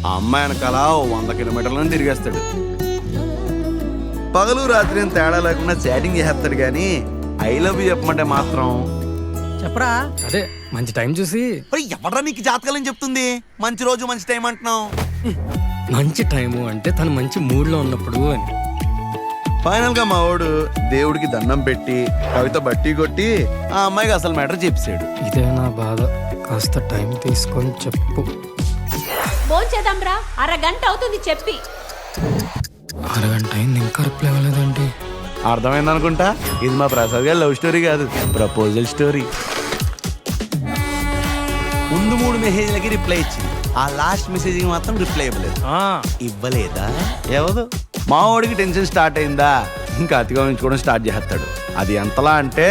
ఆ అమ్మాయి వెనకాల 100 కిలోమీటర్లను తిరిగేస్తాడు. పగలు రాత్రి అని తేడా లేకుండా చాటింగ్ చేస్తాడు, కానీ ఐ లవ్ యూ చెప్పమంటే మాత్రం చెప్పరా. అదే మంచి టైం చూసి. ఎవడరా నీకు జాతకాలని చెప్తుంది? మంచి రోజు మంచి టైం అంటున్నావు. మంచి టైము అంటే తను మంచి మూడ్లో ఉన్నప్పుడు అని. ఫైనల్ గా మా వాడు దేవుడికి దండం పెట్టి కవిత బట్టి కొట్టి ఆ అమ్మాయికి అసలు మ్యాటర్ చెప్పాడు. ఇదే నా బాధ, కాస్త టైం తీసుకొని చెప్పు. భోంచేద్దాంరా, అరగంట అవుతుంది చెప్పి. అరగంట అయింది ఇంకా రిప్లై అవ్వలేదండి. అర్థమైంది అనుకుంటా. ఇది మా ప్రసాద్ గారి లవ్ స్టోరీ కాదు, ప్రపోజల్ స్టోరీ. ముందు 3 మెసేజ్లకి రిప్లై ఇచ్చింది, ఆ లాస్ట్ మెసేజ్ కి మాత్రం రిప్లై ఇవ్వలేదా? ఎవరు మా వాడికి టెన్షన్ స్టార్ట్ అయిందా, ఇంకా అతిగా ఉంచుకోవడం స్టార్ట్ చేస్తాడు. అది ఎంతలా అంటే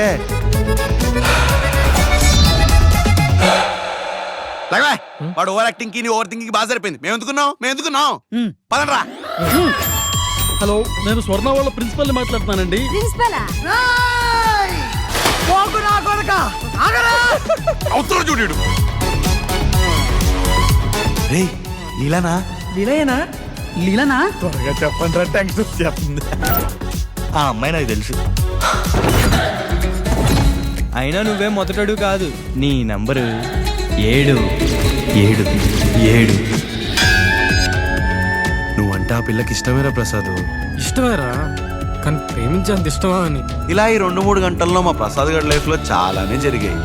వాడు ఓవర్ యాక్టింగ్ కి ఓవర్ థింకింగ్ బాగా సరిపోయింది. మేము ఎందుకున్నాం పదండ్రా. హలో, నేను స్వర్ణ వాళ్ళ ప్రిన్సిపల్ ని మాట్లాడుతున్నానండి. చూడు రే, లీలానా? లీలానా? త్వరగా చెప్పండి రా, టెన్షన్ వచ్చేస్తుంది. ఆ అమ్మాయి నాకు తెలుసు. అయినా నువ్వేం మొదటడు కాదు. నీ నంబరు 777. నువ్వంటే ఆ పిల్లకి ఇష్టమేరా ప్రసాద్? ఇష్టమేరా, కానీ ప్రేమించేంత ఇష్టమా అని. ఇలా ఈ 2-3 గంటల్లో మా ప్రసాద్ గారి లైఫ్ లో చాలానే జరిగాయి.